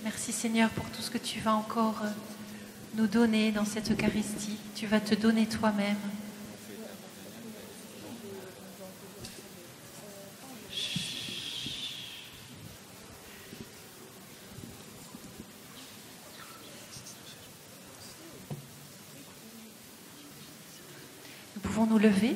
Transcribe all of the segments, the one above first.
Merci Seigneur pour tout ce que tu vas encore nous donner dans cette Eucharistie. Tu vas te donner toi-même. Nous pouvons nous lever.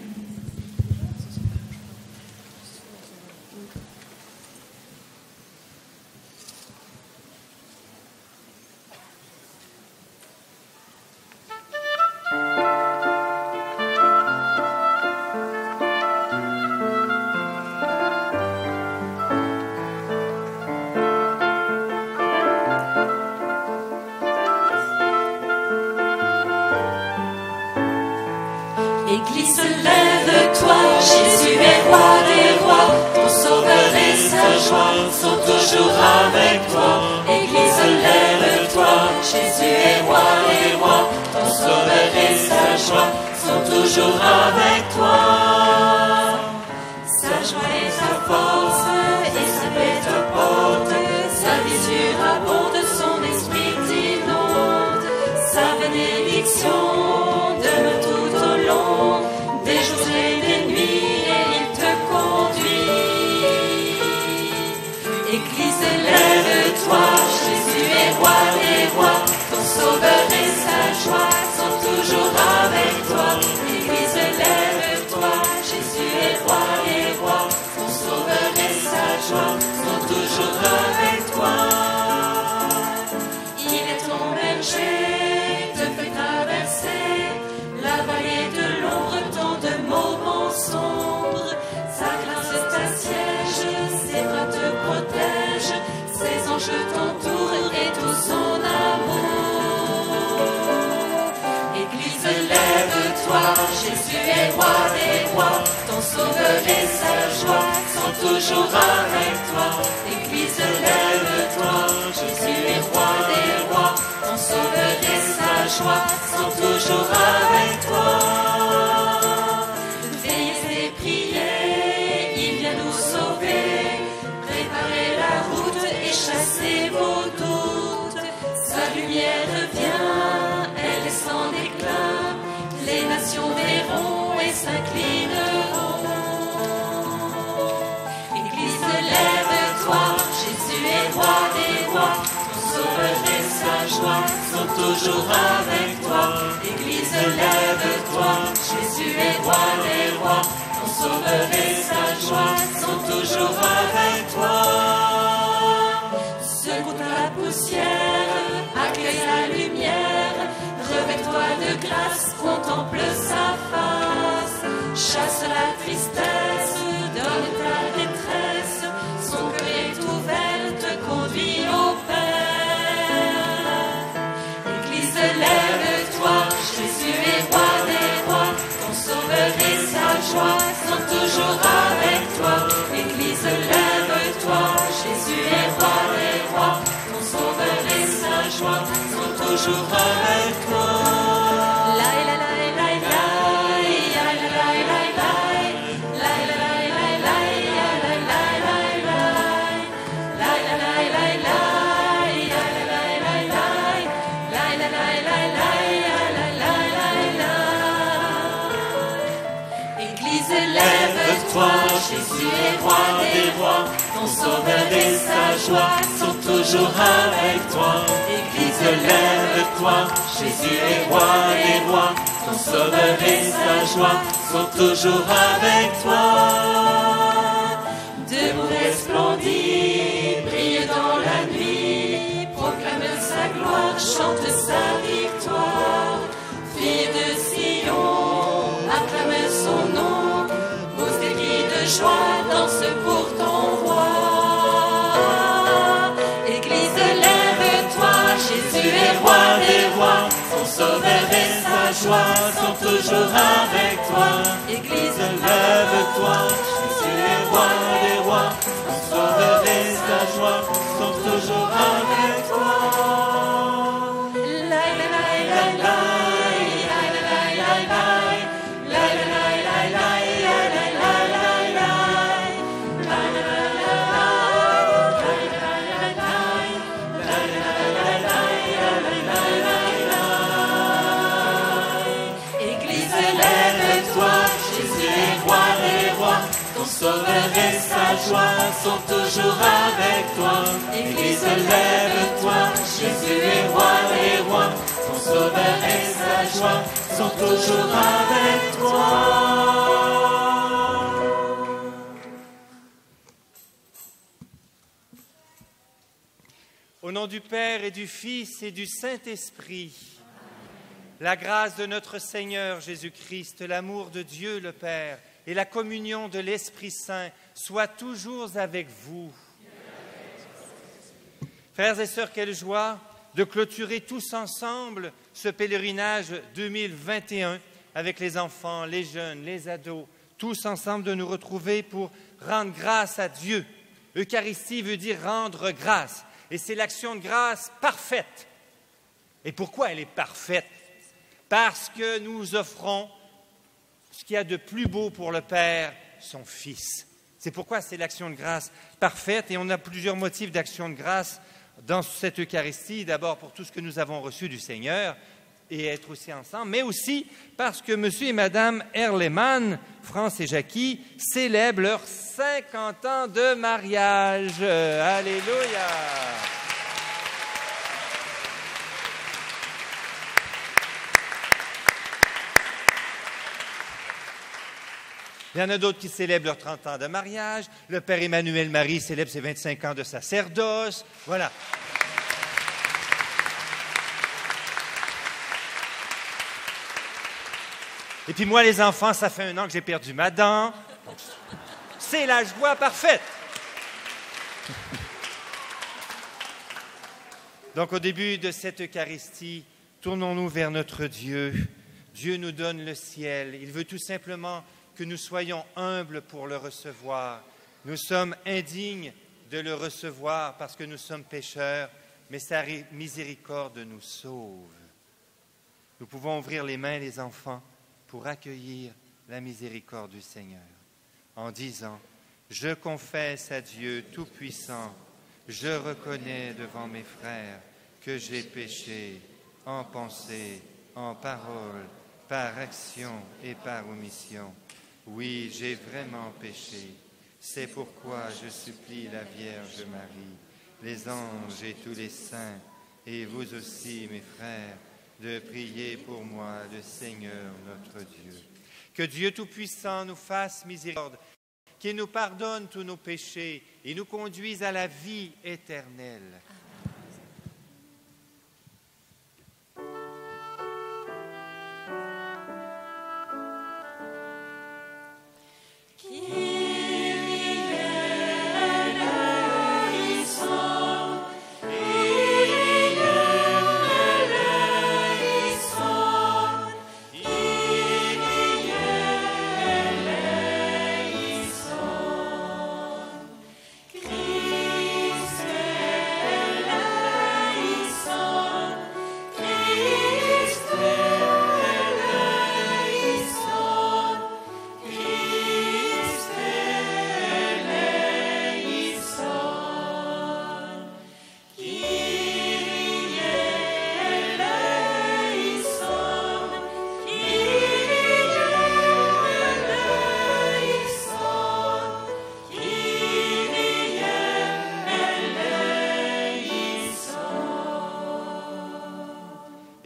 Église, lève-toi, Jésus est roi des rois, ton sauveur et sa joie sont toujours avec toi. Église, lève-toi, Jésus est roi des rois, ton sauveur et sa joie sont toujours avec toi. Sa joie est sa force et sa paix te porte, sa visure abonde, son esprit t'inonde, sa bénédiction demeure tout au long des jours et des nuits, et il te conduit. Église, lève-toi, Jésus est roi des rois, ton sauveur et sa joie sont toujours avec toi. Église, lève-toi, Jésus est roi des rois, ton sauveur et sa joie sont toujours avec toi. Il est ton berger, te fait traverser la vallée de l'ombre, tant de moments sombres. Sa grâce t'assiège, ses bras te protègent, ses anges t'entourent et tout son amour. Église, lève-toi, Jésus est roi des rois, ton sauveur et sa joie sont toujours avec toi. Église, lève-toi, Jésus est roi des rois, ton sauveur et sa joie sont toujours avec toi. Veillez et priez, il vient nous sauver, préparez la route et chassez vos doutes. Sa lumière vient, elle est sans déclin, les nations verront et s'inclineront. Église, lève-toi, Jésus est roi des rois, ton sauveur et sa joie sont toujours avec toi. Église, lève-toi, Jésus est roi des rois, ton sauveur et sa joie sont toujours avec toi. Secoue ta poussière, accueille la lumière, revêt-toi de grâce, contemple sa face, chasse la tristesse, donne ta détresse, son cœur est ouvert, te conduit au Père. Église, lève-toi, Jésus est roi des rois, ton sauveur et sa joie sont toujours avec toi. Église, lève-toi, Jésus est roi des rois, ton sauveur et sa joie sont toujours avec toi. Église, lève-toi, Jésus est roi des rois, ton sauveur et sa joie sont toujours avec toi. Église, lève-toi, Jésus est roi des rois, ton sauveur et sa joie sont toujours avec toi. Debout resplendis, brille dans la nuit, proclame sa gloire, chante sa victoire. Fille de Sion, acclame son nom, pousse des cris de joie, danse pour ton roi. Église, lève-toi, Jésus est roi des rois, ton sauveur et sa joie sont toujours avec toi. Église, lève-toi, Jésus est roi des rois, ton sauveur et sa joie sont toujours avec toi. Sauveur et sa joie sont toujours avec toi. Église, lève-toi, Jésus est roi des rois. Ton Sauveur et sa joie sont toujours avec toi. Au nom du Père et du Fils et du Saint-Esprit, la grâce de notre Seigneur Jésus-Christ, l'amour de Dieu le Père et la communion de l'Esprit Saint soient toujours avec vous. Frères et sœurs, quelle joie de clôturer tous ensemble ce pèlerinage 2021 avec les enfants, les jeunes, les ados, tous ensemble de nous retrouver pour rendre grâce à Dieu. Eucharistie veut dire rendre grâce. Et c'est l'action de grâce parfaite. Et pourquoi elle est parfaite? Parce que nous offrons ce qu'il y a de plus beau pour le Père, son Fils. C'est pourquoi c'est l'action de grâce parfaite. Et on a plusieurs motifs d'action de grâce dans cette Eucharistie. D'abord pour tout ce que nous avons reçu du Seigneur et être aussi ensemble, mais aussi parce que M. et Mme Erlemann, France et Jackie, célèbrent leurs 50 ans de mariage. Alléluia! Il y en a d'autres qui célèbrent leurs 30 ans de mariage. Le père Emmanuel Marie célèbre ses 25 ans de sacerdoce. Voilà. Et puis moi, les enfants, ça fait 1 an que j'ai perdu ma dent. C'est la joie parfaite. Donc au début de cette Eucharistie, tournons-nous vers notre Dieu. Dieu nous donne le ciel. Il veut tout simplement que nous soyons humbles pour le recevoir. Nous sommes indignes de le recevoir parce que nous sommes pécheurs, mais sa miséricorde nous sauve. Nous pouvons ouvrir les mains, les enfants, pour accueillir la miséricorde du Seigneur, en disant « Je confesse à Dieu Tout-Puissant, je reconnais devant mes frères que j'ai péché en pensée, en parole, par action et par omission. Oui, j'ai vraiment péché. C'est pourquoi je supplie la Vierge Marie, les anges et tous les saints, et vous aussi, mes frères, de prier pour moi, le Seigneur notre Dieu. Que Dieu Tout-Puissant nous fasse miséricorde, qu'il nous pardonne tous nos péchés et nous conduise à la vie éternelle.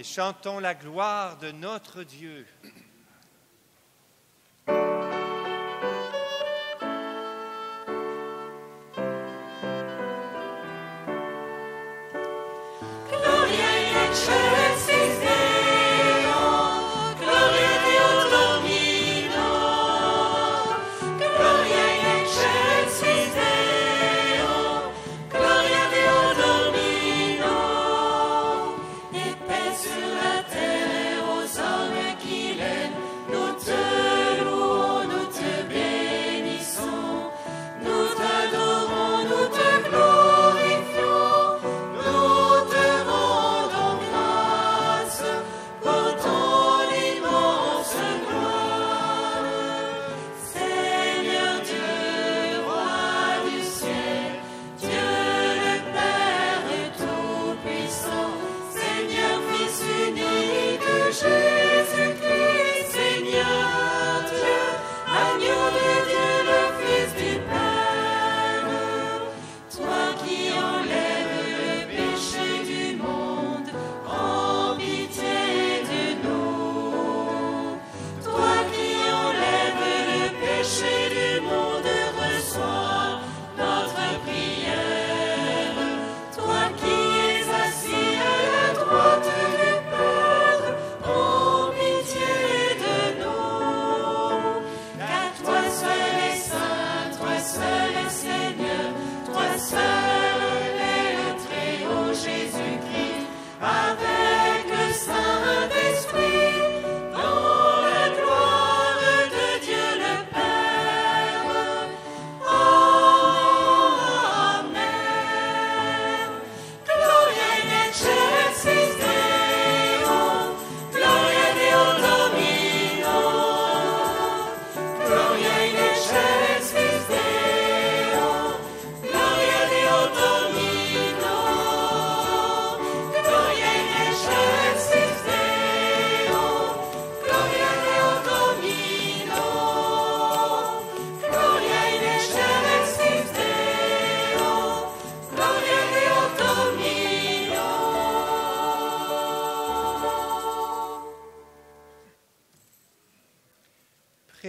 Chantons la gloire de notre Dieu. Nous te rendons grâce.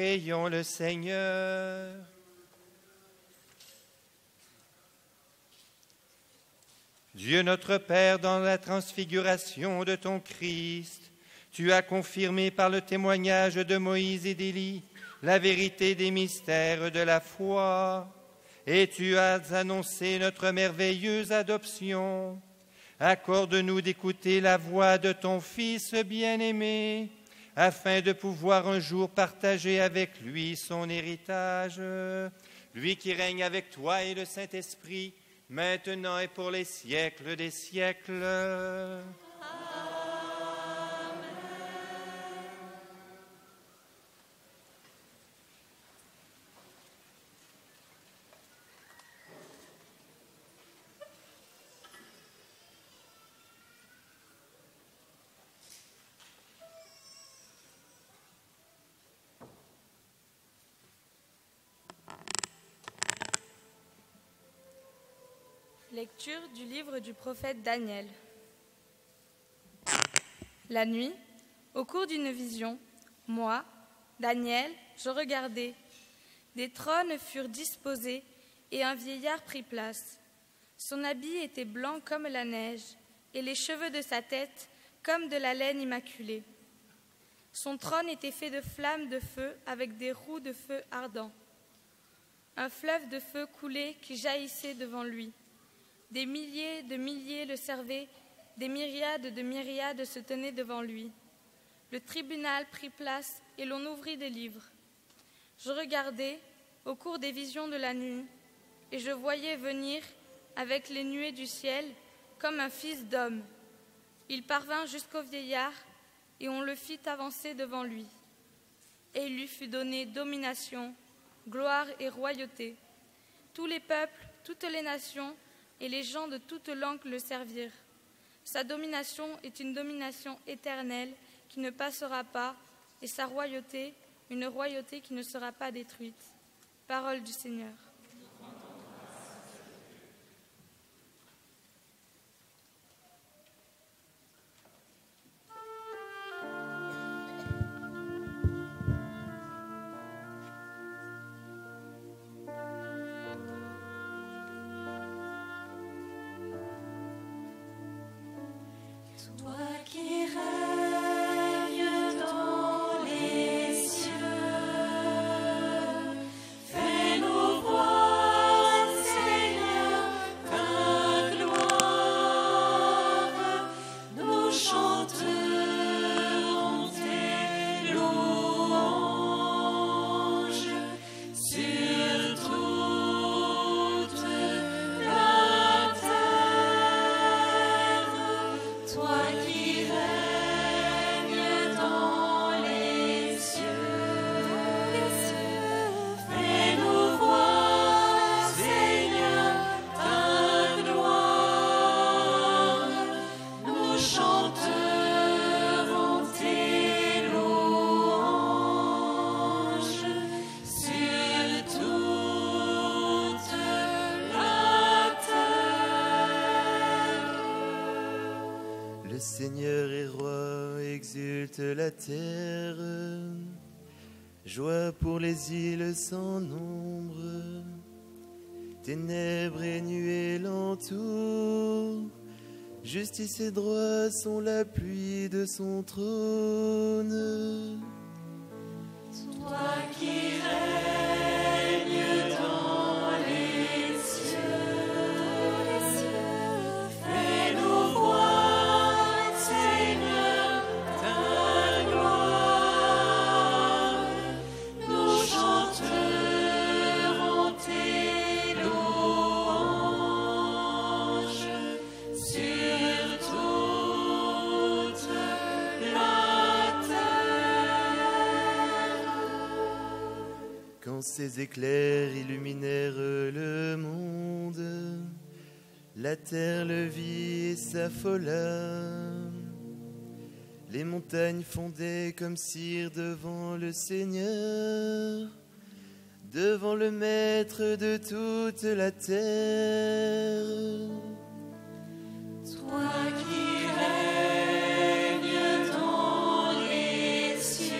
Prions le Seigneur. Dieu notre Père, dans la transfiguration de ton Christ, tu as confirmé par le témoignage de Moïse et d'Élie la vérité des mystères de la foi, et tu as annoncé notre merveilleuse adoption. Accorde-nous d'écouter la voix de ton Fils bien-aimé, afin de pouvoir un jour partager avec lui son héritage, lui qui règne avec toi et le Saint-Esprit, maintenant et pour les siècles des siècles. Lecture du livre du prophète Daniel. La nuit, au cours d'une vision, moi, Daniel, je regardais. Des trônes furent disposés et un vieillard prit place. Son habit était blanc comme la neige et les cheveux de sa tête comme de la laine immaculée. Son trône était fait de flammes de feu avec des roues de feu ardents. Un fleuve de feu coulait qui jaillissait devant lui. Des milliers de milliers le servaient, des myriades de myriades se tenaient devant lui. Le tribunal prit place et l'on ouvrit des livres. Je regardais au cours des visions de la nuit, et je voyais venir avec les nuées du ciel comme un fils d'homme. Il parvint jusqu'au vieillard, et on le fit avancer devant lui. Et il lui fut donné domination, gloire et royauté. Tous les peuples, toutes les nations, et les gens de toutes langues le servirent. Sa domination est une domination éternelle qui ne passera pas, et sa royauté, une royauté qui ne sera pas détruite. Parole du Seigneur. Toi qui règnes dans les cieux, fais-nous voir, Seigneur, ta gloire. Nous chanterons tes louanges sur toute la terre. Toi qui règnes dans les cieux, fais-nous voir, Seigneur, ta gloire. Nous chanterons tes louanges sur toute la terre. Le Seigneur est roi, exulte la terre. Joie pour les îles sans nombre. Ténèbres et nuées l'entourent. Justice et droit sont la pluie de son trône. Toi qui règnes dans les cieux, fais-nous voir, Seigneur, ta gloire. Nous chanterons tes louanges sur toute la terre. Quand ses éclairs illuminèrent le monde, la terre le vit et s'affola. Les montagnes fondaient comme cire devant le Seigneur, devant le Maître de toute la terre. Toi qui règnes dans les cieux,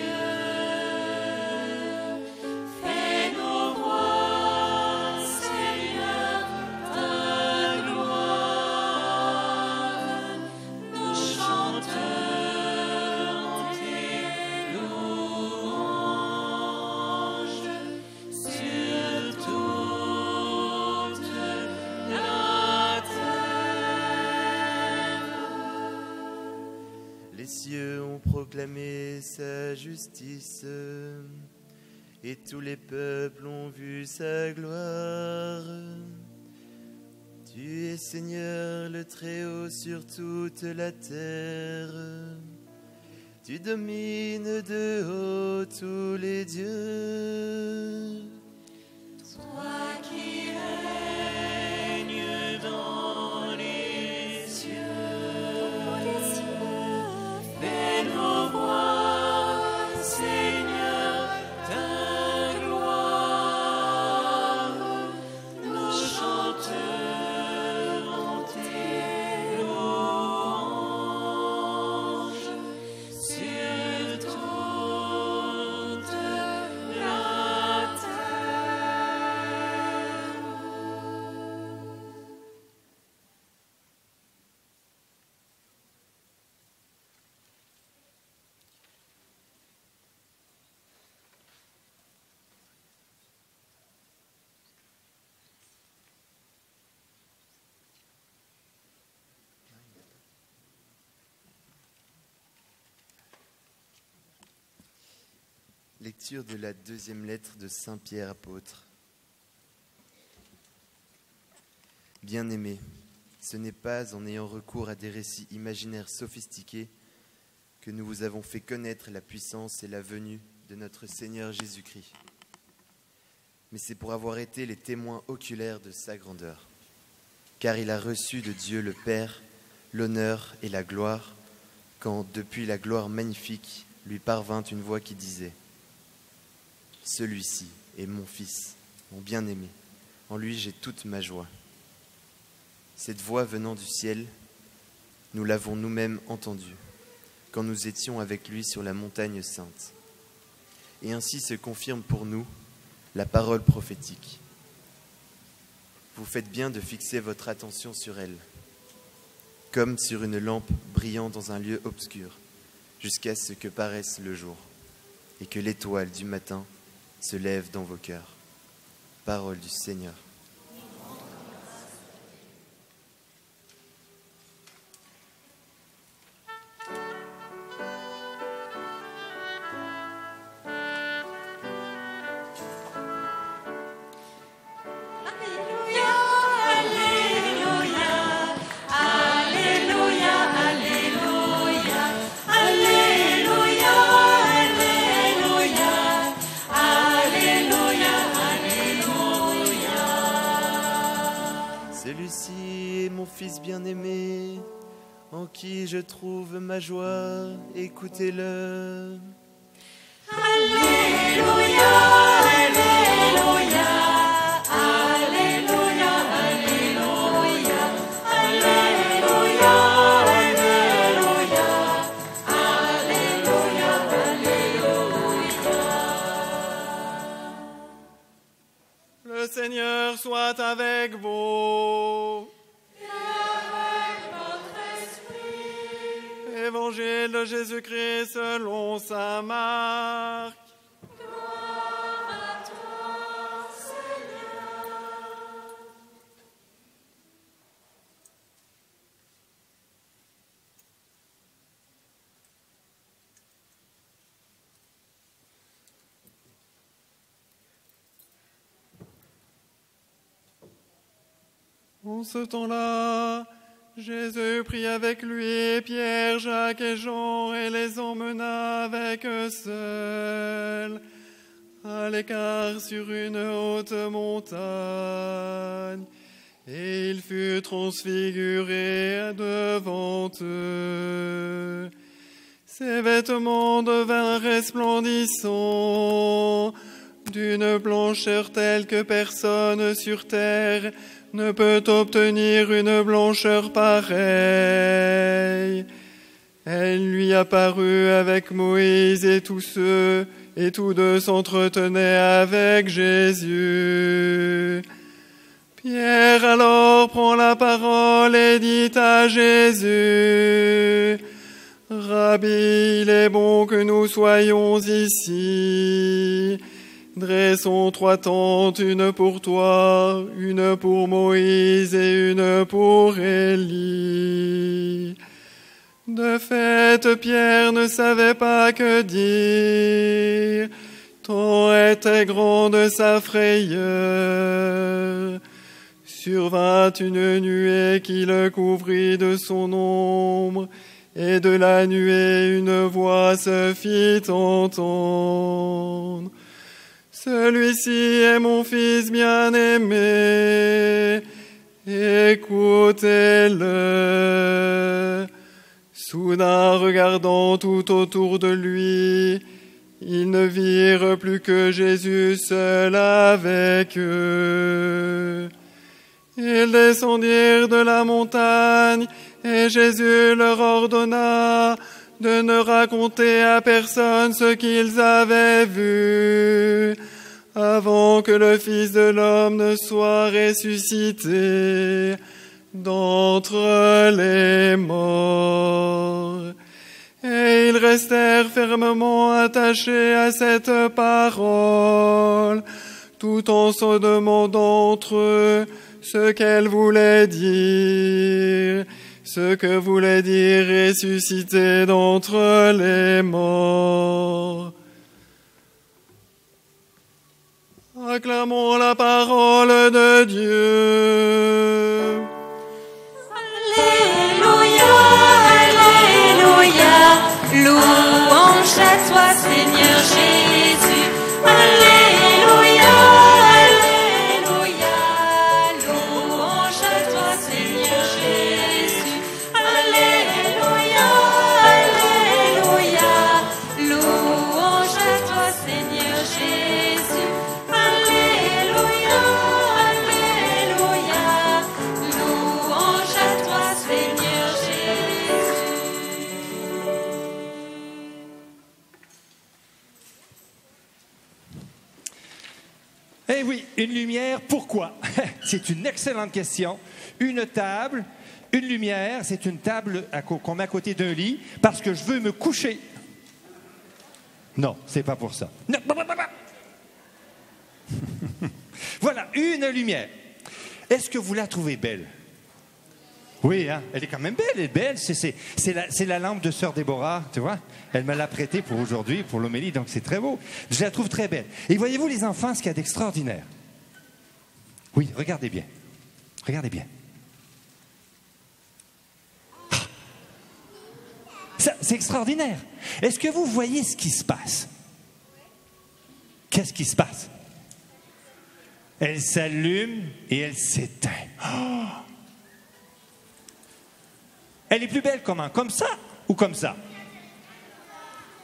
Les cieux ont proclamé sa justice, et tous les peuples ont vu sa gloire. Tu es Seigneur le Très-Haut sur toute la terre. Tu domines de haut tous les dieux. Toi qui règnes dans les cieux, fais-nous voir, Seigneur, ta gloire. Nous chanterons tes louanges sur toute la terre. Lecture de la deuxième lettre de Saint Pierre apôtre. Bien-aimés, ce n'est pas en ayant recours à des récits imaginaires sophistiqués que nous vous avons fait connaître la puissance et la venue de notre Seigneur Jésus-Christ. Mais c'est pour avoir été les témoins oculaires de sa grandeur. Car il a reçu de Dieu le Père l'honneur et la gloire, quand, depuis la gloire magnifique, lui parvint une voix qui disait : « Celui-ci est mon Fils, mon bien-aimé, en lui j'ai toute ma joie. » Cette voix venant du ciel, nous l'avons nous-mêmes entendue, quand nous étions avec lui sur la montagne sainte. Et ainsi se confirme pour nous la parole prophétique. Vous faites bien de fixer votre attention sur elle, comme sur une lampe brillant dans un lieu obscur, jusqu'à ce que paraisse le jour, et que l'étoile du matin se lève dans vos cœurs. Parole du Seigneur. Celui-ci est mon Fils bien-aimé, en qui je trouve ma joie. Écoutez-le. Alléluia, Alléluia, Alléluia, Alléluia, Alléluia, Alléluia, Alléluia. Le Seigneur soit avec vous. Et avec votre esprit. Évangile de Jésus-Christ selon saint Marc. Gloire à toi, Seigneur. En ce temps-là, Jésus prit avec lui Pierre, Jacques et Jean et les emmena avec eux seuls, à l'écart sur une haute montagne. Et il fut transfiguré devant eux. Ses vêtements devinrent resplendissants, d'une blancheur telle que personne sur terre ne peut obtenir une blancheur pareille. Elle lui apparut avec Moïse et tous ceux, et tous deux s'entretenaient avec Jésus. Pierre alors prend la parole et dit à Jésus : « Rabbi, il est bon que nous soyons ici. Dressons 3 tentes, une pour toi, une pour Moïse et une pour Élie. » De fait, cette pierre ne savait pas que dire, tant était grande sa frayeur. Survint une nuée qui le couvrit de son ombre, et de la nuée une voix se fit entendre. Celui-ci est mon fils bien-aimé, écoutez-le. Soudain, regardant tout autour de lui, ils ne virent plus que Jésus seul avec eux. Ils descendirent de la montagne, et Jésus leur ordonna de ne raconter à personne ce qu'ils avaient vu, avant que le Fils de l'homme ne soit ressuscité d'entre les morts. Et ils restèrent fermement attachés à cette parole, tout en se demandant entre eux ce qu'elle voulait dire, ce que voulait dire ressuscité d'entre les morts. Acclamons la parole de Dieu. Alléluia, Alléluia, louange à toi Seigneur Jésus. Alléluia, Alléluia, louange à toi Seigneur Jésus. Alléluia, Alléluia, louange à toi Seigneur Jésus. Alléluia, Alléluia, louange à toi Seigneur Jésus. Eh oui, une lumière, pourquoi? C'est une excellente question. Une table, une lumière, c'est une table qu'on met à côté d'un lit parce que je veux me coucher. Non, c'est pas pour ça. Non. Voilà, une lumière. Est-ce que vous la trouvez belle? Oui, hein? Elle est quand même belle, elle est belle. C'est la lampe de Sœur Déborah, tu vois? Elle me l'a prêtée pour aujourd'hui, pour l'homélie, donc c'est très beau. Je la trouve très belle. Et voyez-vous, les enfants, ce qu'il y a d'extraordinaire? Oui, regardez bien. Regardez bien. C'est extraordinaire. Est-ce que vous voyez ce qui se passe? Qu'est-ce qui se passe? Elle s'allume et elle s'éteint. Oh! Elle est plus belle comment? Comme ça ou comme ça?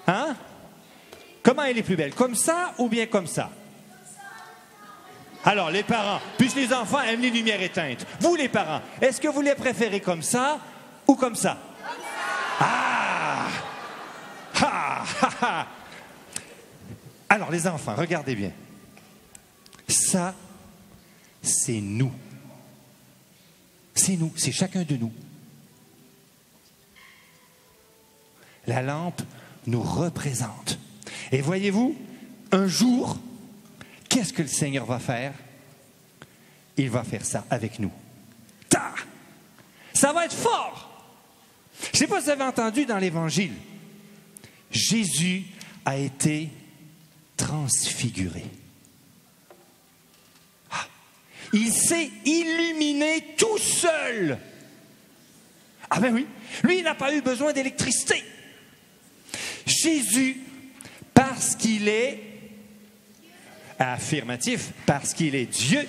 Hein? Comment elle est plus belle? Comme ça ou bien comme ça? Alors, les parents, puisque les enfants aiment les lumières éteintes, vous les parents, est-ce que vous les préférez comme ça ou comme ça? Comme ça! Ah! Ah! Ah! Ah! Alors, les enfants, regardez bien. Ça, c'est nous. C'est nous, c'est chacun de nous. La lampe nous représente. Et voyez-vous, un jour, qu'est-ce que le Seigneur va faire? Il va faire ça avec nous. Ta! Ça va être fort! Je ne sais pas si vous avez entendu dans l'Évangile, Jésus a été transfiguré. Ah! Il s'est illuminé tout seul. Ah ben oui, lui, il n'a pas eu besoin d'électricité. Jésus, parce qu'il est affirmatif, parce qu'il est Dieu,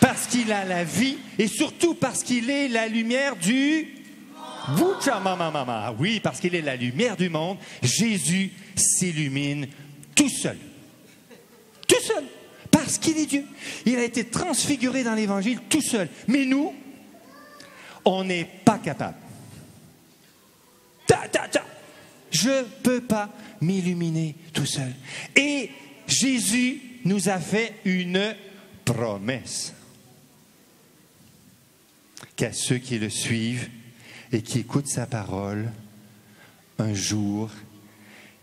parce qu'il a la vie et surtout parce qu'il est la lumière du monde. Oui, parce qu'il est la lumière du monde, Jésus s'illumine tout seul. Tout seul, parce qu'il est Dieu. Il a été transfiguré dans l'Évangile tout seul. Mais nous, on n'est pas capable. Je ne peux pas m'illuminer tout seul. Et Jésus nous a fait une promesse. Qu'à ceux qui le suivent et qui écoutent sa parole, un jour,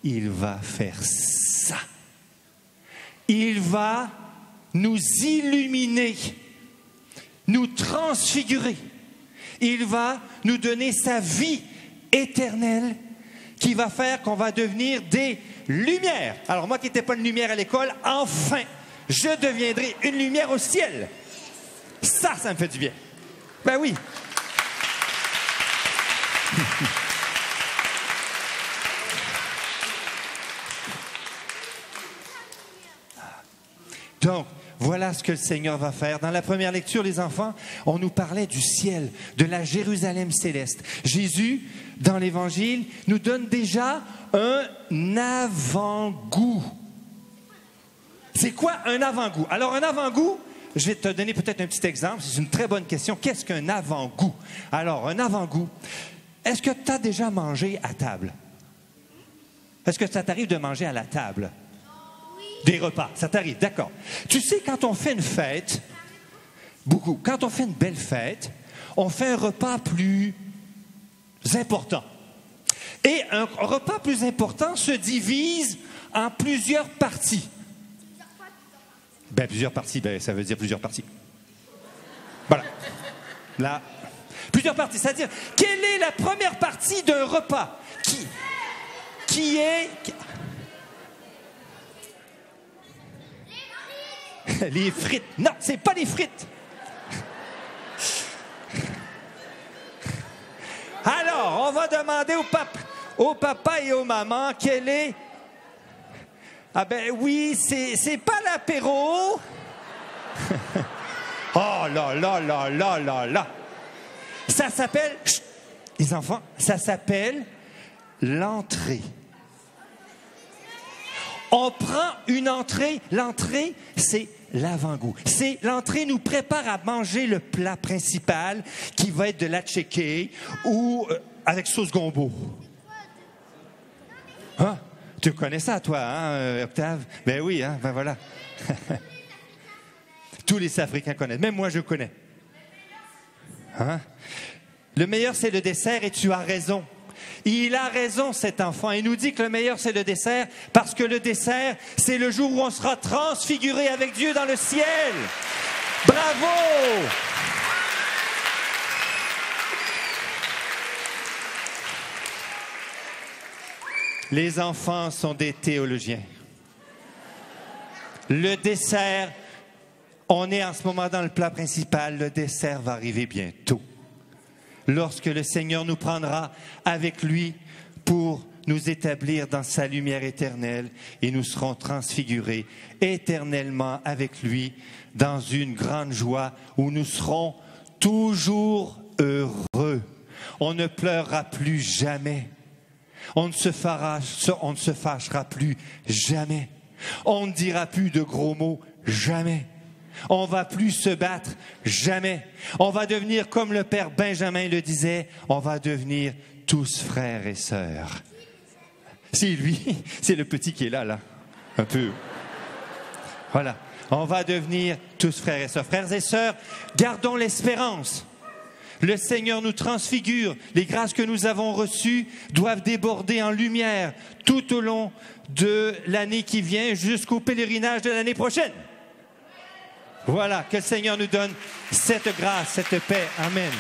il va faire ça. Il va nous illuminer. nous transfigurer. Il va nous donner sa vie éternelle qui va faire qu'on va devenir des lumières. Alors moi qui n'étais pas une lumière à l'école, enfin, je deviendrai une lumière au ciel. Ça me fait du bien. Ben oui. Donc, voilà ce que le Seigneur va faire. Dans la première lecture, les enfants, on nous parlait du ciel, de la Jérusalem céleste. Jésus, dans l'Évangile, nous donne déjà un avant-goût. C'est quoi un avant-goût? Alors, un avant-goût, je vais te donner peut-être un petit exemple. C'est une très bonne question. Qu'est-ce qu'un avant-goût? Alors, un avant-goût, est-ce que tu as déjà mangé à table? Est-ce que ça t'arrive de manger à la table? Des repas, ça t'arrive, d'accord. Tu sais, quand on fait une fête, quand on fait une belle fête, on fait un repas plus important. Et un repas plus important se divise en plusieurs parties. Plusieurs parties, ça veut dire plusieurs parties. Voilà. Là, plusieurs parties, c'est-à-dire, quelle est la première partie d'un repas? Qui est... Les frites. Non, c'est pas les frites. Alors, on va demander au papa et aux mamans quelle est... Ah ben oui, c'est pas l'apéro. Oh là là là là là là. Ça s'appelle... Chut, les enfants, ça s'appelle l'entrée. On prend une entrée. L'entrée, c'est l'avant-goût. L'entrée nous prépare à manger le plat principal qui va être de la tchéké ou avec sauce gombo. Hein? Tu connais ça, toi, hein, Octave? Ben oui, hein, ben voilà. Tous les Africains connaissent. Même moi, je connais. Hein? Le meilleur, c'est le dessert et tu as raison. Il a raison, cet enfant. Il nous dit que le meilleur, c'est le dessert, parce que le dessert, c'est le jour où on sera transfiguré avec Dieu dans le ciel. Bravo! Les enfants sont des théologiens. Le dessert, on est en ce moment dans le plat principal. Le dessert va arriver bientôt. Lorsque le Seigneur nous prendra avec lui pour nous établir dans sa lumière éternelle et nous serons transfigurés éternellement avec lui dans une grande joie où nous serons toujours heureux. On ne pleurera plus jamais. On ne se fâchera plus jamais. On ne dira plus de gros mots jamais. On ne va plus se battre, jamais. On va devenir, comme le père Benjamin le disait, on va devenir tous frères et sœurs. C'est lui, c'est le petit qui est là, un peu. Voilà, on va devenir tous frères et sœurs. Frères et sœurs, gardons l'espérance. Le Seigneur nous transfigure. Les grâces que nous avons reçues doivent déborder en lumière tout au long de l'année qui vient jusqu'au pèlerinage de l'année prochaine. Voilà, que le Seigneur nous donne cette grâce, cette paix. Amen.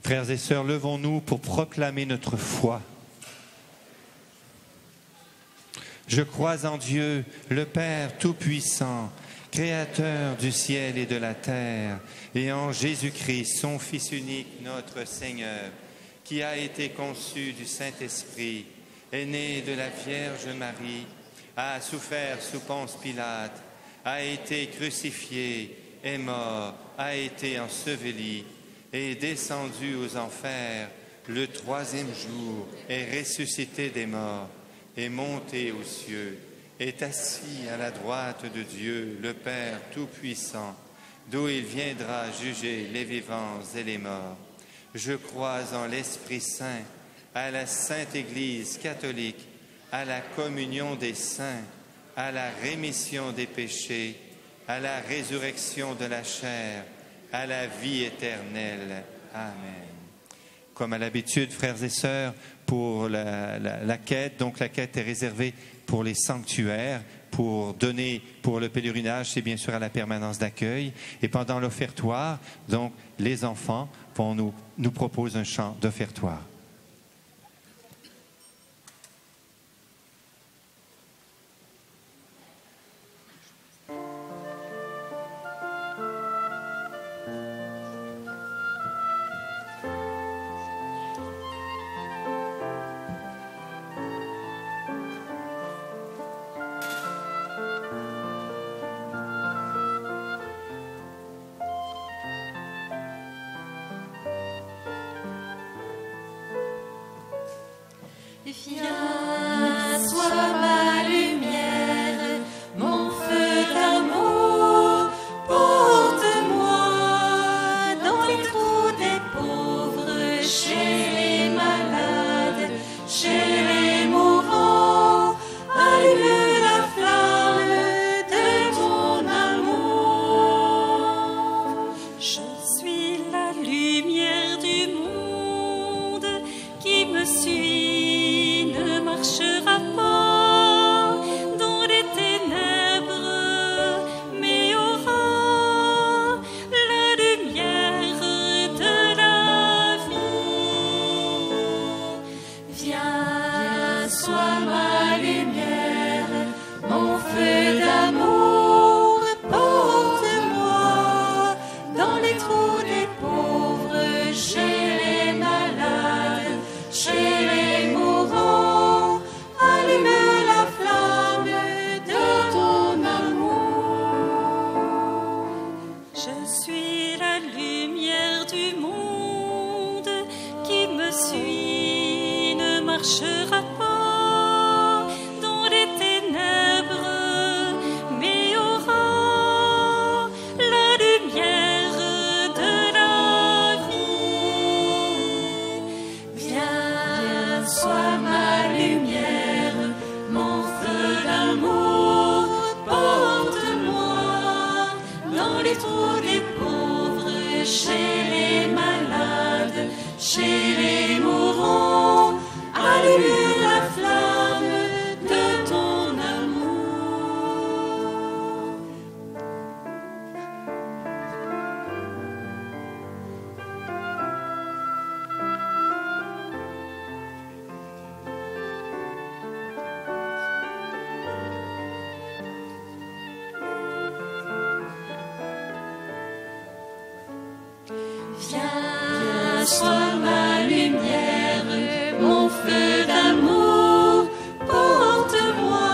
Frères et sœurs, levons-nous pour proclamer notre foi. Je crois en Dieu, le Père Tout-Puissant, Créateur du ciel et de la terre, et en Jésus-Christ, son Fils unique, notre Seigneur, qui a été conçu du Saint-Esprit, est né de la Vierge Marie, a souffert sous Ponce Pilate, a été crucifié, est mort, a été enseveli, est descendu aux enfers, le troisième jour est ressuscité des morts, est monté aux cieux, est assis à la droite de Dieu, le Père Tout-Puissant, d'où il viendra juger les vivants et les morts. Je crois en l'Esprit Saint, à la Sainte Église catholique, à la communion des saints, à la rémission des péchés, à la résurrection de la chair, à la vie éternelle. Amen. Comme à l'habitude, frères et sœurs, pour la quête, donc la quête est réservée pour les sanctuaires, pour donner pour le pèlerinage, c'est bien sûr à la permanence d'accueil. Et pendant l'offertoire, donc les enfants vont nous proposent un chant d'offertoire. Viens, sois ma lumière, mon feu d'amour, porte-moi dans les trous des pauvres, chez les malades, chez les mourants, allume la flamme de ton amour. Je suis la lumière du monde qui me suit. Marchera pas dans les ténèbres, mais aura la lumière de la vie. Viens, sois ma lumière, mon feu d'amour, porte-moi dans les trous des pauvres, chez les malades, chez les mourants. Allume la flamme de ton amour. Je suis la lumière du monde qui me suit, ne marchera pas dans les ténèbres, mais aura la lumière de la vie. Viens, sois ma lumière, mon feu d'amour, porte-moi dans les trous des pauvres, chez les malades, chez les mourants, allume la flamme de ton amour. Viens, sois ma lumière, mon feu d'amour, porte-moi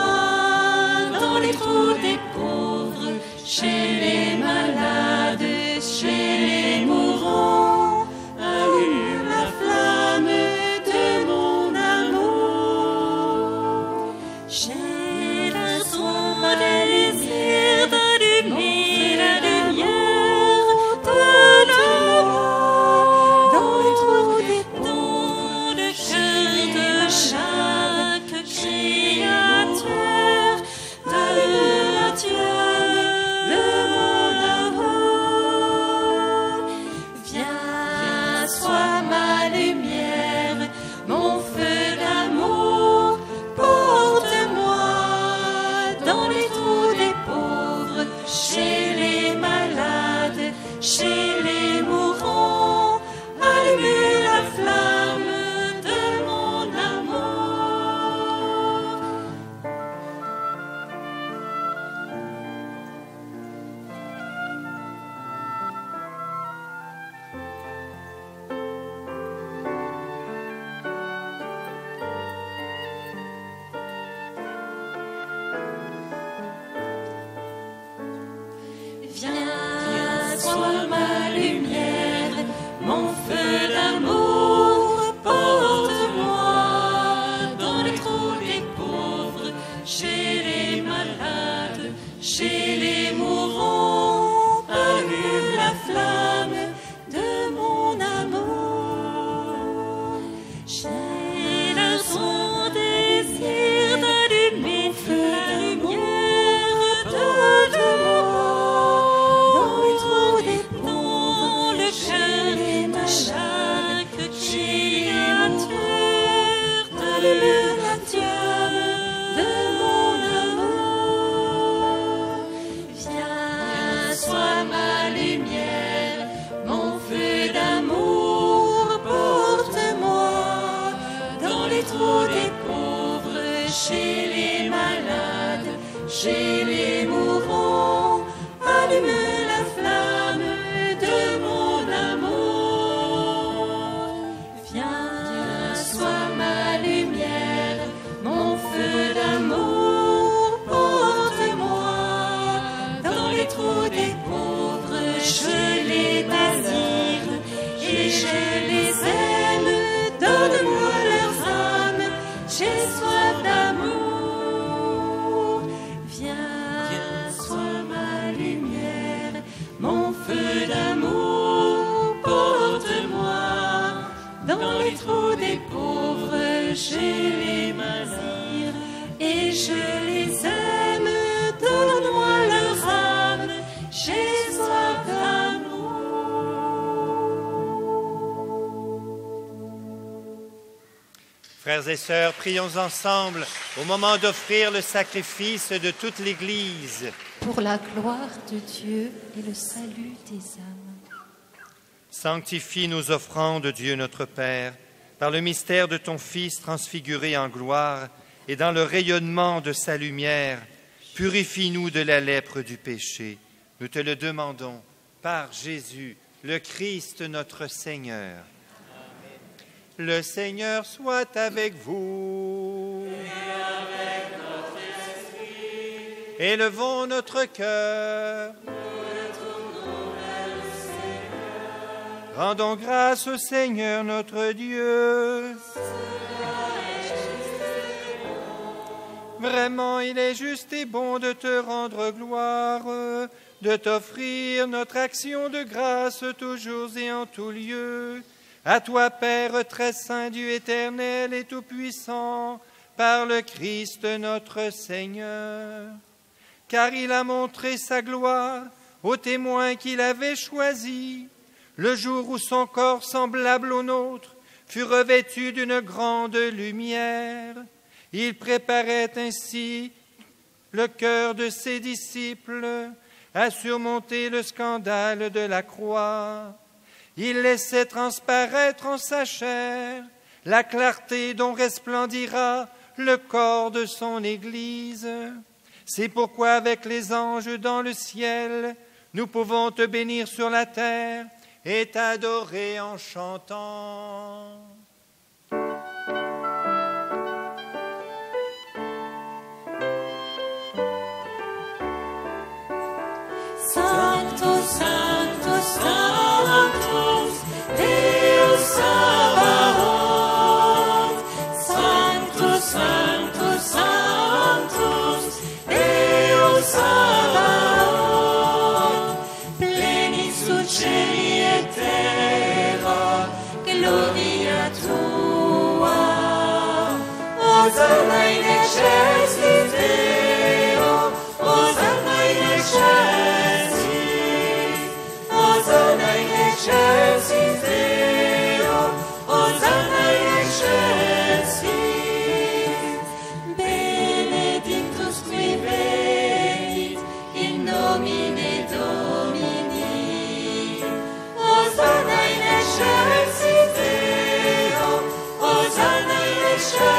dans les trous des pauvres, chez les malades, chez les mourants, allume la flamme de mon amour. J'ai la son désir d'allumer la lumière de l'amour dans les trous des pauvres, dans le cœur de chaque créateur, de Dieu, de mon amour. Viens, sois ma lumière, mon feu d'amour, porte-moi dans les trous des pauvres, chez les malades, chez les mourants, allume la flamme de mon amour. chez les mourants, allume la flamme de mon amour. J'ai le son désir d'allumer la lumière de moi, dans les trous des ponts, le cœur de chaque créature, d'allumer la flamme de mon amour. Viens, sois ma lumière, mon feu d'amour, porte-moi dans les trous des pauvres, chez les malades, chez les mourants, allume la flamme de mon amour. Viens, sois ma lumière, mon feu d'amour, porte-moi dans les trous des pauvres, je les désire et je les aime, donne-moi leurs âmes, j'ai soif d'amour. Viens, sois ma lumière, mon feu d'amour, porte-moi dans les trous des pauvres, je les désire et je les aime, donne-moi leurs âmes, j'ai soif d'amour. Frères et sœurs, prions ensemble au moment d'offrir le sacrifice de toute l'Église. Pour la gloire de Dieu et le salut des âmes. Sanctifie nos offrandes, Dieu notre Père, par le mystère de ton Fils transfiguré en gloire et dans le rayonnement de sa lumière. Purifie-nous de la lèpre du péché. Nous te le demandons par Jésus, le Christ notre Seigneur. Le Seigneur soit avec vous. Et avec notre esprit. Élevons notre cœur. Rendons grâce au Seigneur notre Dieu. Vraiment, il est juste et bon de te rendre gloire, de t'offrir notre action de grâce toujours et en tout lieu. À toi, Père très saint, Dieu éternel et tout-puissant, par le Christ notre Seigneur. Car il a montré sa gloire aux témoins qu'il avait choisis, le jour où son corps semblable au nôtre fut revêtu d'une grande lumière. Il préparait ainsi le cœur de ses disciples à surmonter le scandale de la croix. Il laissait transparaître en sa chair la clarté dont resplendira le corps de son Église. C'est pourquoi avec les anges dans le ciel, nous pouvons te bénir sur la terre et t'adorer en chantant. Sanctus, Sanctus, Sanctus, Deus Sabaoth. Sanctus, Sanctus, Sanctus, Deus Sabaoth. Pleni su cieli et terra, gloria tua. Hosanna in excelsis Deo, Hosanna in excelsis. Hosanna in excelsis Deo, Hosanna in excelsis. Benedictus qui venit in nomine Domini. Hosanna in excelsis Deo, Hosanna in excelsis.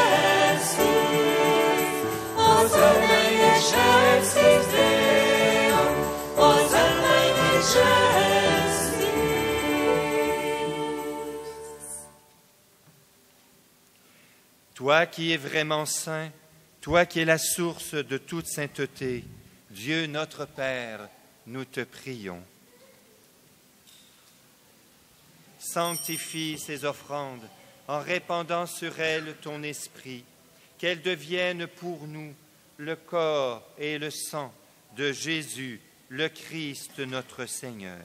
Hosanna in excelsis Deo, Hosanna in excelsis. Toi qui es vraiment saint, toi qui es la source de toute sainteté, Dieu notre Père, nous te prions. Sanctifie ces offrandes en répandant sur elles ton esprit, qu'elles deviennent pour nous le corps et le sang de Jésus, le Christ notre Seigneur.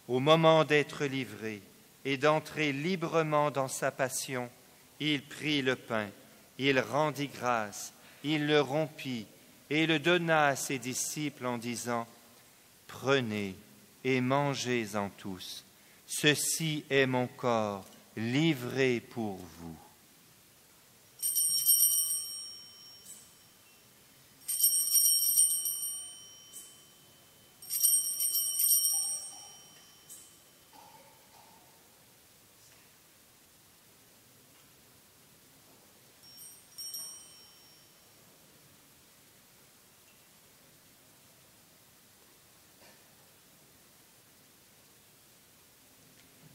Au moment d'être livré et d'entrer librement dans sa passion, il prit le pain, il rendit grâce, il le rompit et le donna à ses disciples en disant : « Prenez et mangez-en tous. Ceci est mon corps livré pour vous. »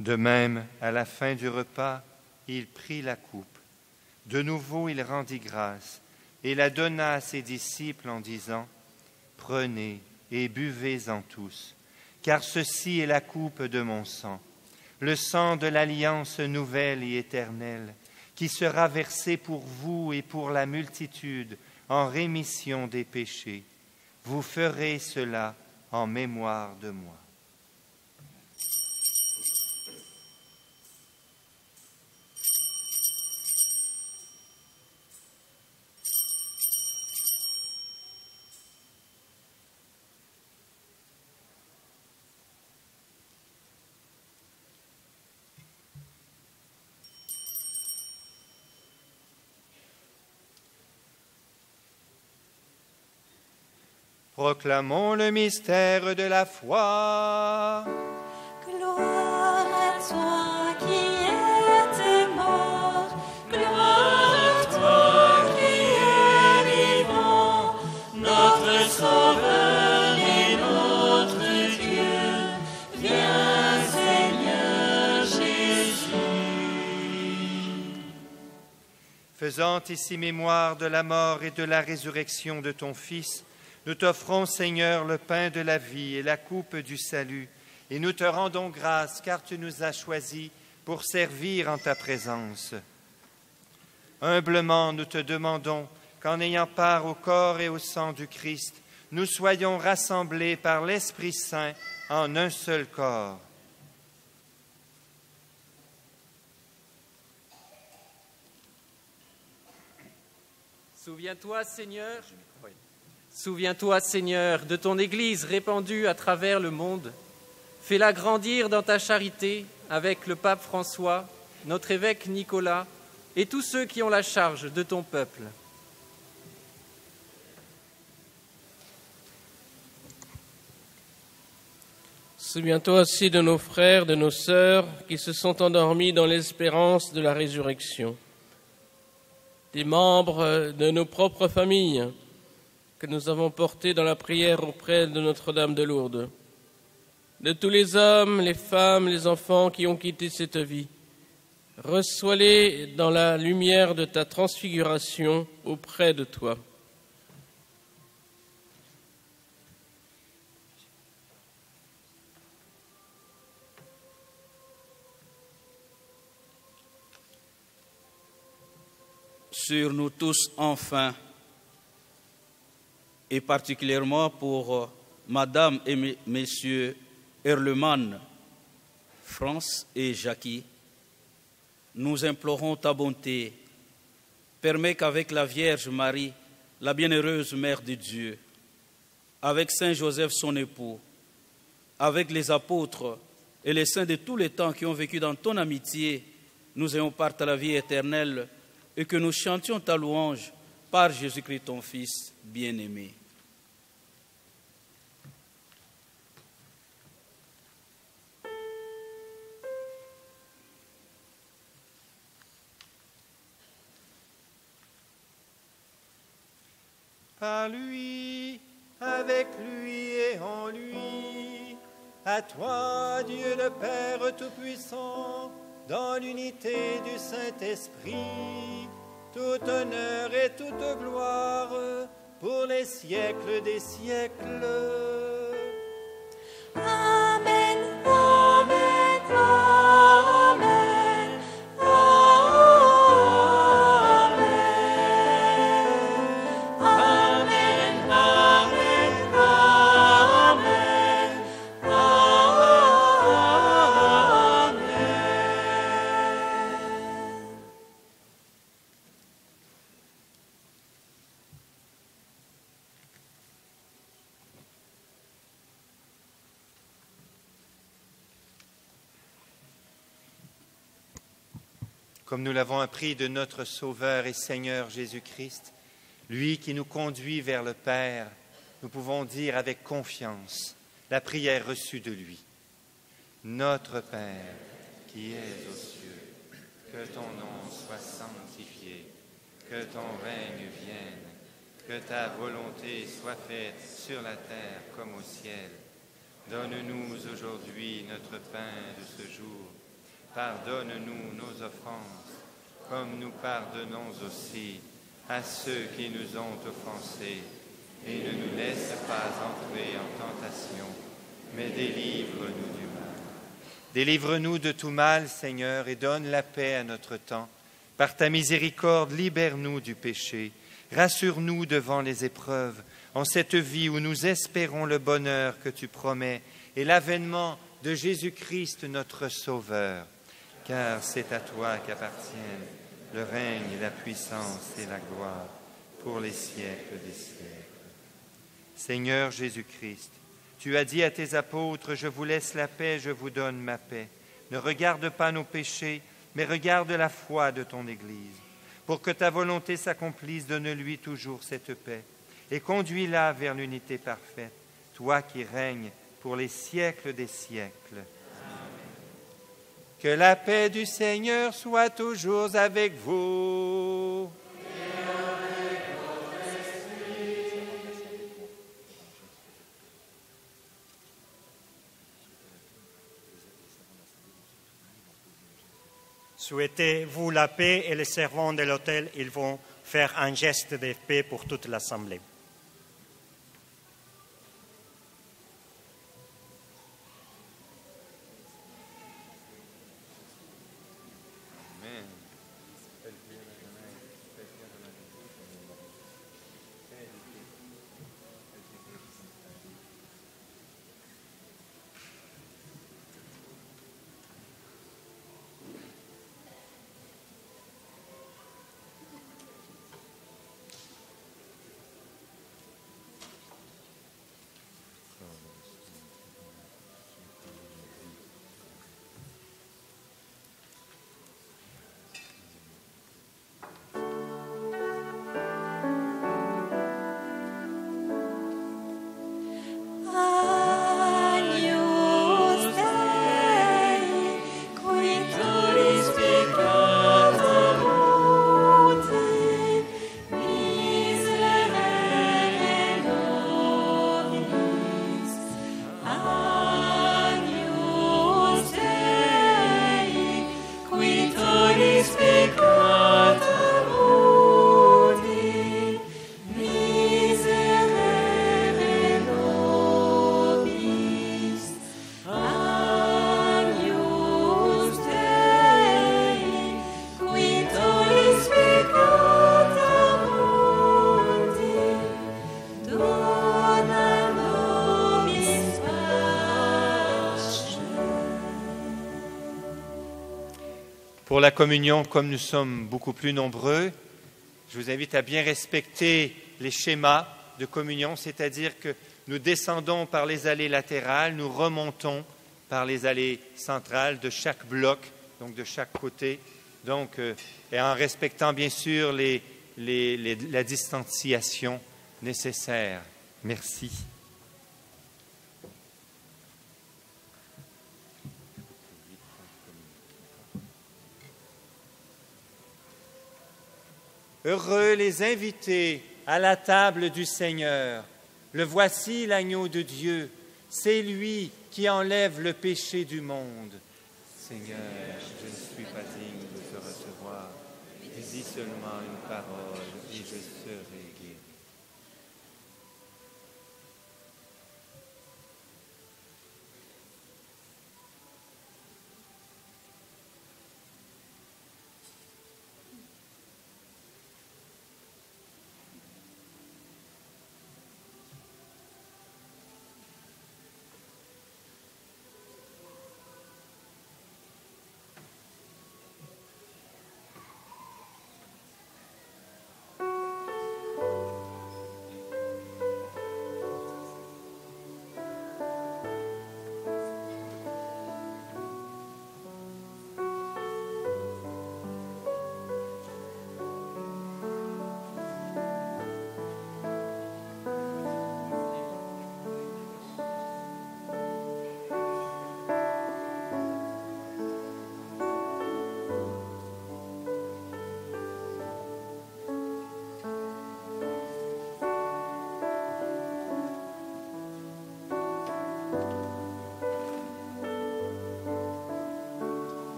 De même, à la fin du repas, il prit la coupe. De nouveau, il rendit grâce et la donna à ses disciples en disant : « Prenez et buvez-en tous, car ceci est la coupe de mon sang, le sang de l'alliance nouvelle et éternelle, qui sera versé pour vous et pour la multitude en rémission des péchés. Vous ferez cela en mémoire de moi. » Proclamons le mystère de la foi. Gloire à toi qui étais mort, gloire à toi qui es vivant, notre Sauveur et notre Dieu. Viens, Seigneur Jésus. Faisant ici mémoire de la mort et de la résurrection de ton Fils, nous t'offrons, Seigneur, le pain de la vie et la coupe du salut, et nous te rendons grâce car tu nous as choisis pour servir en ta présence. Humblement, nous te demandons qu'en ayant part au corps et au sang du Christ, nous soyons rassemblés par l'Esprit Saint en un seul corps. Souviens-toi, Seigneur, de ton Église répandue à travers le monde. Fais-la grandir dans ta charité avec le pape François, notre évêque Nicolas et tous ceux qui ont la charge de ton peuple. Souviens-toi aussi de nos frères, de nos sœurs qui se sont endormis dans l'espérance de la résurrection, des membres de nos propres familles que nous avons portés dans la prière auprès de Notre-Dame de Lourdes, de tous les hommes, les femmes, les enfants qui ont quitté cette vie. Reçois-les dans la lumière de ta transfiguration auprès de toi. Sur nous tous enfin, et particulièrement pour Madame et Messieurs Erlemann, France et Jackie, nous implorons ta bonté. Permets qu'avec la Vierge Marie, la bienheureuse Mère de Dieu, avec Saint Joseph son époux, avec les apôtres et les saints de tous les temps qui ont vécu dans ton amitié, nous ayons part à la vie éternelle et que nous chantions ta louange par Jésus-Christ ton Fils bien-aimé. Par lui, avec lui et en lui, à toi, Dieu le Père Tout-Puissant, dans l'unité du Saint-Esprit, tout honneur et toute gloire pour les siècles des siècles. Amen, amen, amen, amen, amen, comme nous l'avons appris de notre Sauveur et Seigneur Jésus-Christ, lui qui nous conduit vers le Père, nous pouvons dire avec confiance la prière reçue de lui. Notre Père, qui es aux cieux, que ton nom soit sanctifié, que ton règne vienne, que ta volonté soit faite sur la terre comme au ciel. Donne-nous aujourd'hui notre pain de ce jour. Pardonne-nous nos offenses, comme nous pardonnons aussi à ceux qui nous ont offensés. Et ne nous laisse pas entrer en tentation, mais délivre-nous du mal. Délivre-nous de tout mal, Seigneur, et donne la paix à notre temps. Par ta miséricorde, libère-nous du péché. Rassure-nous devant les épreuves, en cette vie où nous espérons le bonheur que tu promets et l'avènement de Jésus-Christ, notre Sauveur. Car c'est à toi qu'appartiennent le règne, la puissance et la gloire pour les siècles des siècles. Seigneur Jésus-Christ, tu as dit à tes apôtres, « Je vous laisse la paix, je vous donne ma paix. Ne regarde pas nos péchés, mais regarde la foi de ton Église. Pour que ta volonté s'accomplisse, donne-lui toujours cette paix et conduis-la vers l'unité parfaite, toi qui règnes pour les siècles des siècles. Que la paix du Seigneur soit toujours avec vous. Souhaitez-vous la paix et les servants de l'autel, ils vont faire un geste de paix pour toute l'Assemblée. Pour la communion, comme nous sommes beaucoup plus nombreux, je vous invite à bien respecter les schémas de communion, c'est-à-dire que nous descendons par les allées latérales, nous remontons par les allées centrales de chaque bloc, donc de chaque côté, donc, et en respectant bien sûr la distanciation nécessaire. Merci. Heureux les invités à la table du Seigneur. Le voici l'agneau de Dieu. C'est lui qui enlève le péché du monde. Seigneur, je ne suis pas digne de te recevoir. Dis seulement une parole et je serai guéri.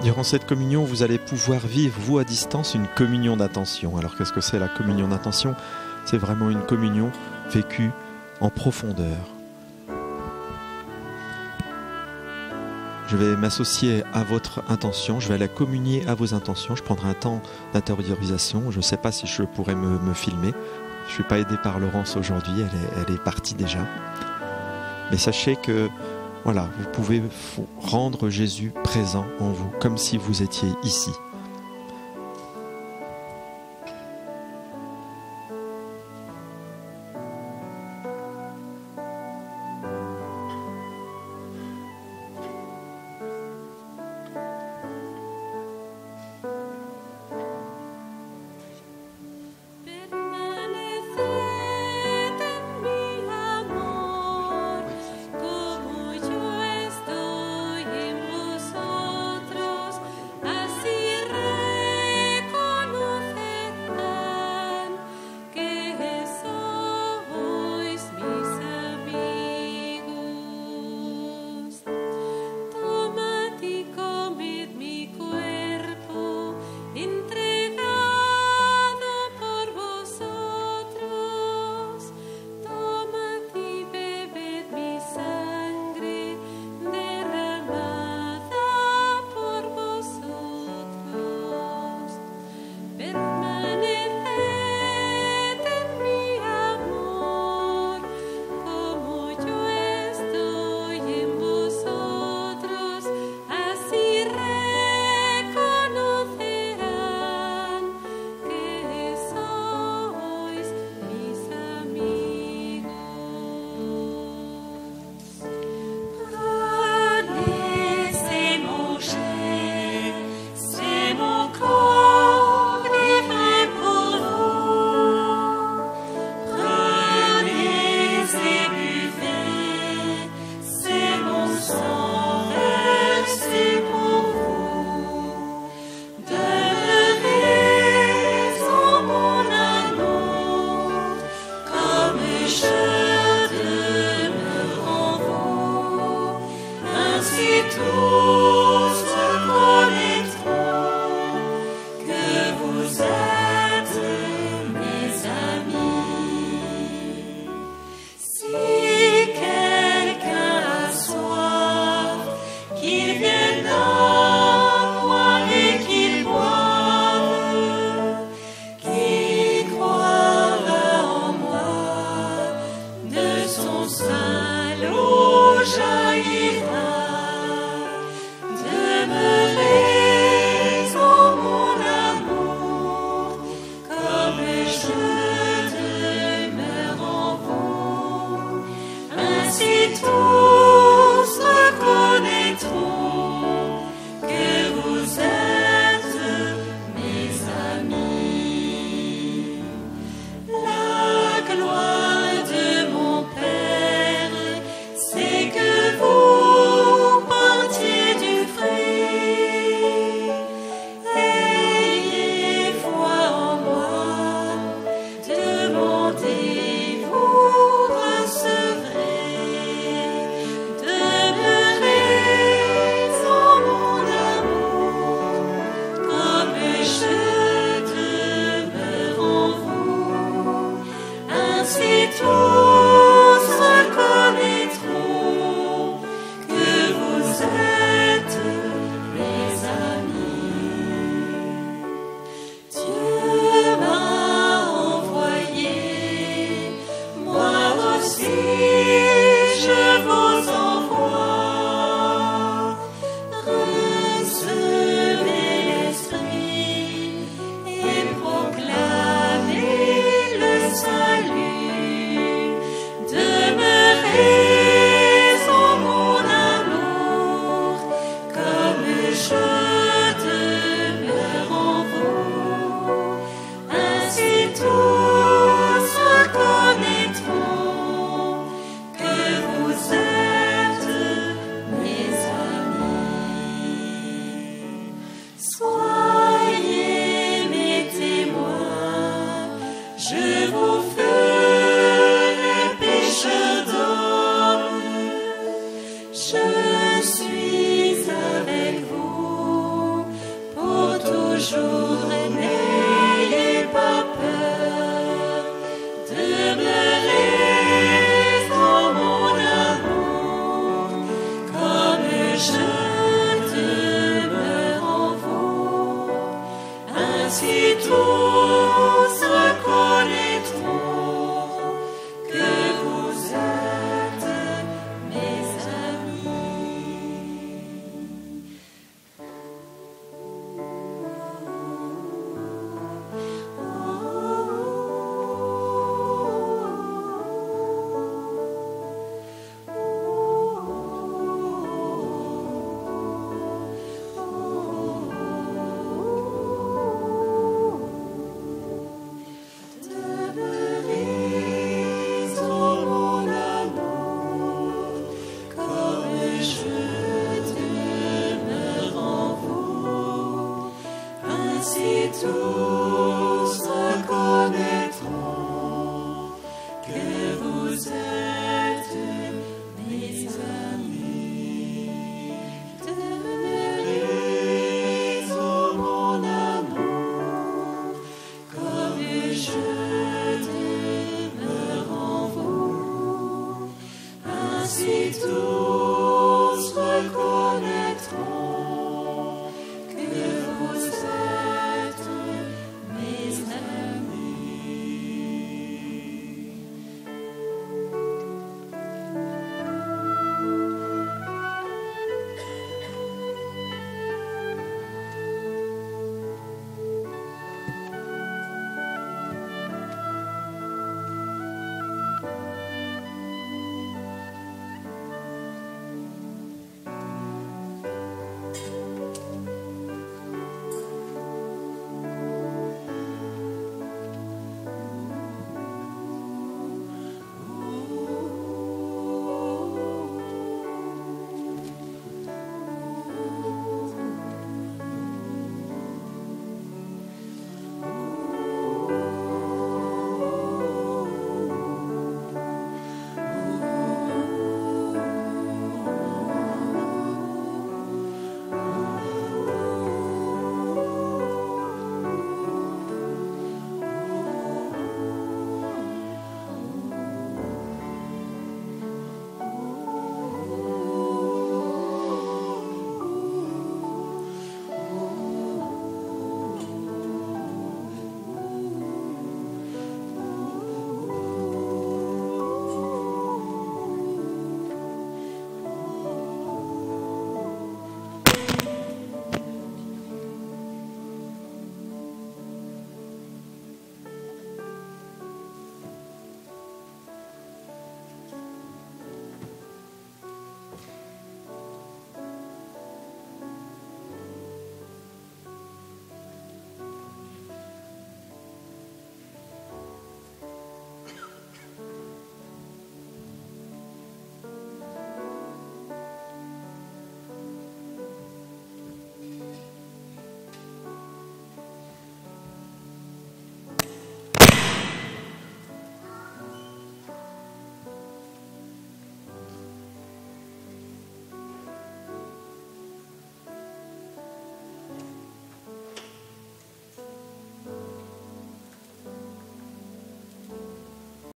Durant cette communion, vous allez pouvoir vivre, vous à distance, une communion d'intention. Alors qu'est-ce que c'est la communion d'intention? C'est vraiment une communion vécue en profondeur. Je vais m'associer à votre intention, je vais la communier à vos intentions. Je prendrai un temps d'intériorisation. Je ne sais pas si je pourrais me filmer. Je ne suis pas aidé par Laurence aujourd'hui, elle est partie déjà. Mais sachez que voilà, vous pouvez rendre Jésus présent en vous, comme si vous étiez ici. Demandez, vous recevrez. c'est tout.